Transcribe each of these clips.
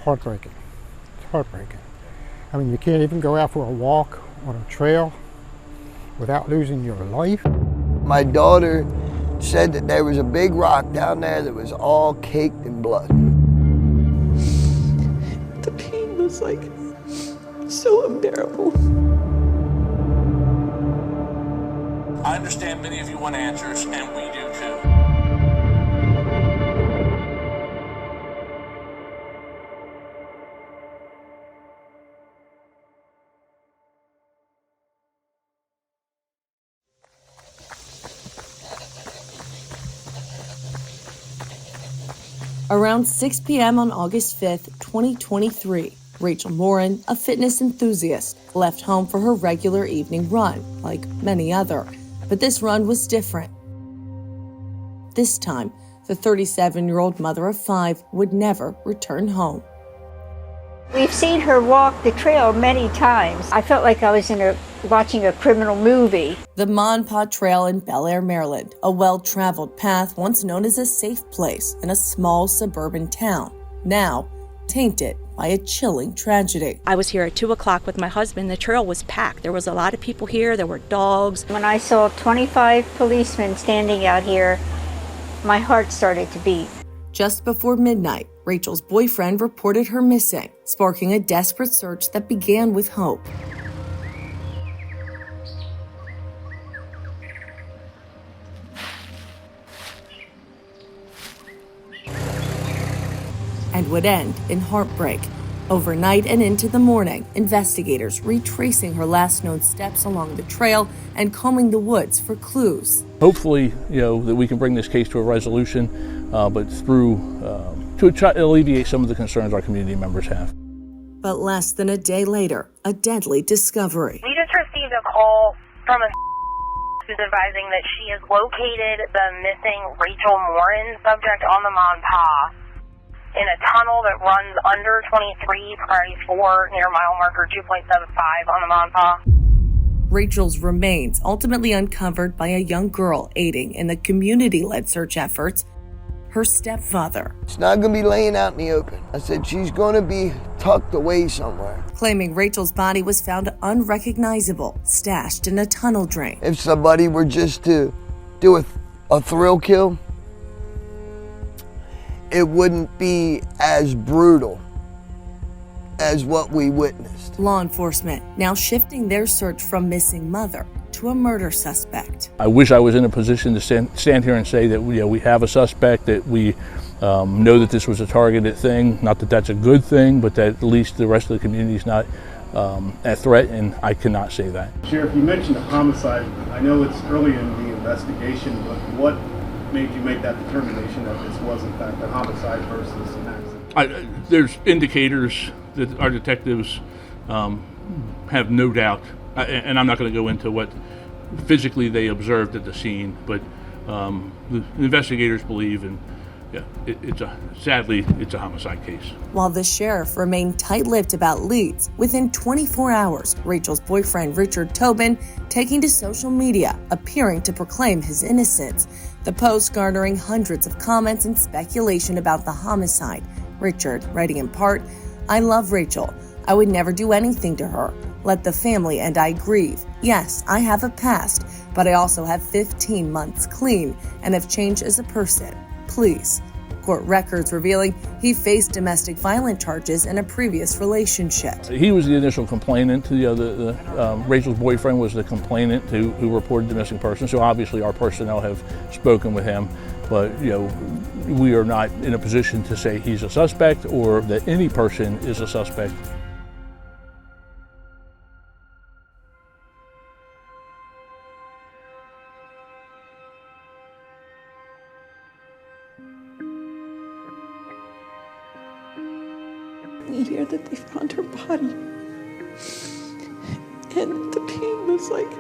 heartbreaking. It's heartbreaking. I mean, you can't even go out for a walk on a trail without losing your life. My daughter said that there was a big rock down there that was all caked in blood. The pain was like so unbearable. I understand many of you want answers, and we do too. Around 6 p.m. on August 5th, 2023, Rachel Morin, a fitness enthusiast, left home for her regular evening run, like many other. But this run was different. This time, the 37-year-old mother of 5 would never return home. We've seen her walk the trail many times. I felt like I was watching a criminal movie. The Monpaw Trail in Bel Air, Maryland, a well-traveled path once known as a safe place in a small suburban town, now tainted by a chilling tragedy. I was here at 2 o'clock with my husband. The trail was packed. There was a lot of people here. There were dogs. When I saw 25 policemen standing out here, my heart started to beat. Just before midnight, Rachel's boyfriend reported her missing, sparking a desperate search that began with hope. And would end in heartbreak. Overnight and into the morning, investigators retracing her last known steps along the trail and combing the woods for clues. Hopefully, that we can bring this case to a resolution, but through to try to alleviate some of the concerns our community members have. But less than a day later, a deadly discovery. We just received a call from a who's advising that she has located the missing Rachel Morin subject on the Monpaw in a tunnel that runs under 23 priority 4 near mile marker 2.75 on the Monpaw. Rachel's remains ultimately uncovered by a young girl aiding in the community-led search efforts, her stepfather. It's not gonna be laying out in the open. I said she's gonna be tucked away somewhere. Claiming Rachel's body was found unrecognizable, stashed in a tunnel drain. If somebody were just to do a thrill kill, it wouldn't be as brutal as what we witnessed. Law enforcement now shifting their search from missing mother to a murder suspect. I wish I was in a position to stand here and say that we have a suspect, that we know that this was a targeted thing. Not that that's a good thing, but that at least the rest of the community is not at threat, and I cannot say that. Sheriff, you mentioned a homicide. I know it's early in the investigation, but what made you make that determination that this was in fact a homicide versus an accident? There's indicators that our detectives have no doubt, and I'm not going to go into what physically they observed at the scene, but the investigators believe, and sadly, it's a homicide case. While the sheriff remained tight-lipped about leads, within 24 hours, Rachel's boyfriend Richard Tobin taking to social media, appearing to proclaim his innocence. The post garnering hundreds of comments and speculation about the homicide. Richard writing in part, "I love Rachel. I would never do anything to her. Let the family and I grieve. Yes, I have a past, but I also have 15 months clean and have changed as a person. Please." Court records revealing he faced domestic violence charges in a previous relationship. He was the initial complainant. Rachel's boyfriend was the complainant who reported the missing person. So obviously our personnel have spoken with him, but we are not in a position to say he's a suspect or that any person is a suspect. We hear that they found her body, and the pain was like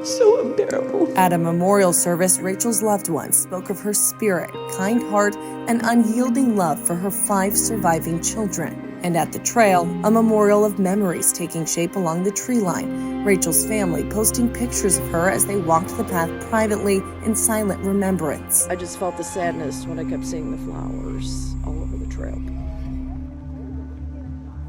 so unbearable. At a memorial service, Rachel's loved ones spoke of her spirit, kind heart, and unyielding love for her 5 surviving children. And at the trail, a memorial of memories taking shape along the tree line, Rachel's family posting pictures of her as they walked the path privately in silent remembrance. I just felt the sadness when I kept seeing the flowers all over the trail.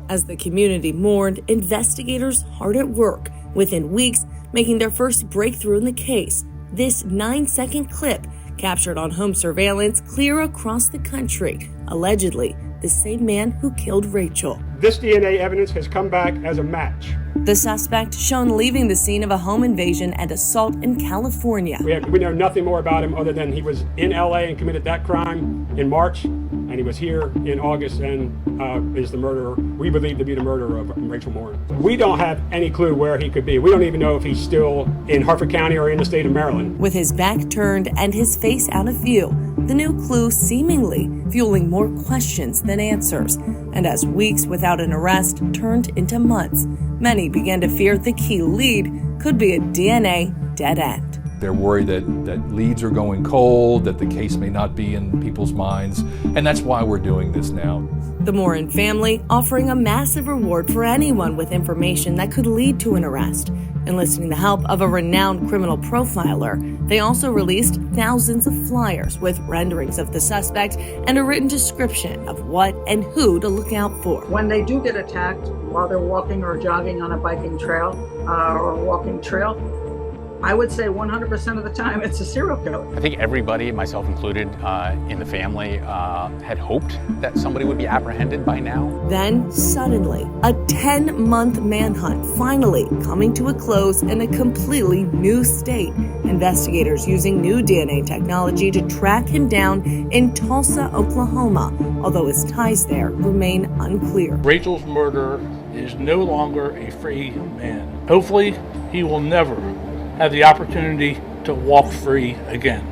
As the community mourned, investigators hard at work, within weeks making their first breakthrough in the case. This 9-second clip captured on home surveillance clear across the country, allegedly the same man who killed Rachel. This DNA evidence has come back as a match. The suspect shown leaving the scene of a home invasion and assault in California. We know nothing more about him other than he was in LA and committed that crime in March, and he was here in August and is the murderer, we believe to be the murderer of Rachel Morin. We don't have any clue where he could be. We don't even know if he's still in Harford County or in the state of Maryland. With his back turned and his face out of view, the new clue seemingly fueling more questions than answers. And as weeks without an arrest turned into months, many began to fear the key lead could be a DNA dead end. They're worried that leads are going cold, that the case may not be in people's minds, and that's why we're doing this now. The Morin family offering a massive reward for anyone with information that could lead to an arrest. Enlisting the help of a renowned criminal profiler, they also released thousands of flyers with renderings of the suspect and a written description of what and who to look out for. When they do get attacked while they're walking or jogging on a biking trail or a walking trail, I would say 100% of the time it's a serial killer. I think everybody, myself included, in the family had hoped that somebody would be apprehended by now. Then, suddenly, a 10-month manhunt finally coming to a close in a completely new state. Investigators using new DNA technology to track him down in Tulsa, Oklahoma, although his ties there remain unclear. Rachel's murderer is no longer a free man. Hopefully, he will never have the opportunity to walk free again.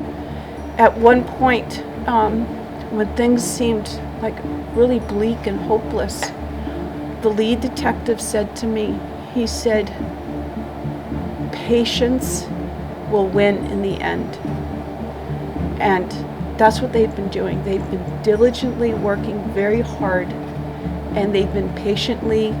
At one point, when things seemed like really bleak and hopeless, the lead detective said to me, he said, patience will win in the end. And that's what they've been doing. They've been diligently working very hard, and they've been patiently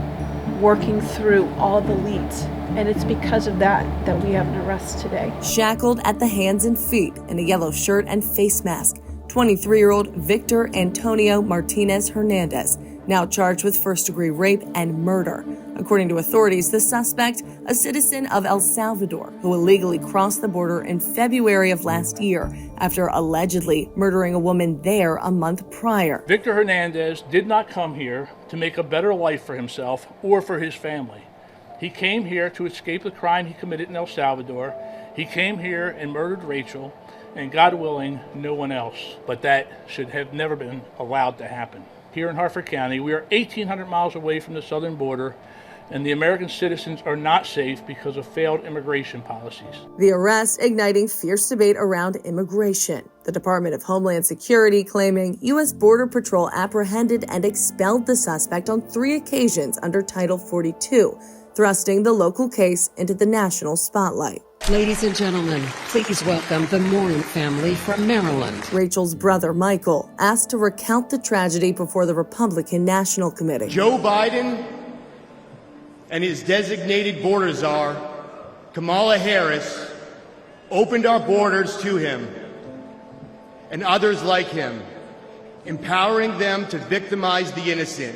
working through all the leads. And it's because of that we have an arrest today. Shackled at the hands and feet in a yellow shirt and face mask, 23-year-old Victor Antonio Martinez-Hernandez, now charged with first-degree rape and murder. According to authorities, the suspect, a citizen of El Salvador, who illegally crossed the border in February of last year after allegedly murdering a woman there a month prior. Victor Hernandez did not come here to make a better life for himself or for his family. He came here to escape the crime he committed in El Salvador. He came here and murdered Rachel, and God willing, no one else. But that should have never been allowed to happen. Here in Harford County, we are 1,800 miles away from the southern border, and the American citizens are not safe because of failed immigration policies. The arrest igniting fierce debate around immigration. The Department of Homeland Security claiming U.S. Border Patrol apprehended and expelled the suspect on 3 occasions under Title 42. Thrusting the local case into the national spotlight. Ladies and gentlemen, please welcome the Morin family from Maryland. Rachel's brother, Michael, asked to recount the tragedy before the Republican National Committee. Joe Biden and his designated border czar, Kamala Harris, opened our borders to him and others like him, empowering them to victimize the innocent.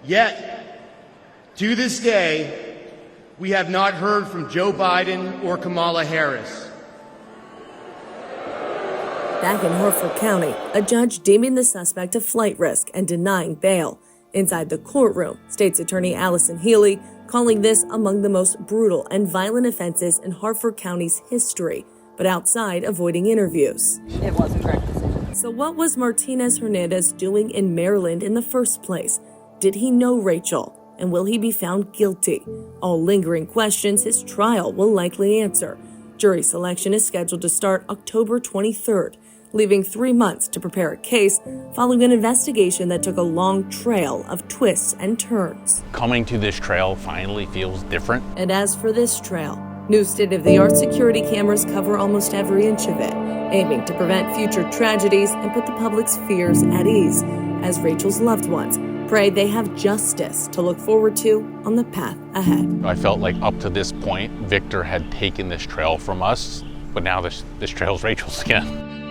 Yet, to this day, we have not heard from Joe Biden or Kamala Harris. Back in Harford County, a judge deeming the suspect a flight risk and denying bail. Inside the courtroom, State's Attorney Allison Healy calling this among the most brutal and violent offenses in Harford County's history, but outside avoiding interviews. It was a correct decision. So what was Martinez-Hernandez doing in Maryland in the first place? Did he know Rachel? And will he be found guilty? All lingering questions his trial will likely answer. Jury selection is scheduled to start October 23rd, leaving 3 months to prepare a case following an investigation that took a long trail of twists and turns. Coming to this trail finally feels different. And as for this trail, new state-of-the-art security cameras cover almost every inch of it, aiming to prevent future tragedies and put the public's fears at ease, as Rachel's loved ones pray they have justice to look forward to on the path ahead. I felt like up to this point, Victor had taken this trail from us, but now this trail's Rachel's again.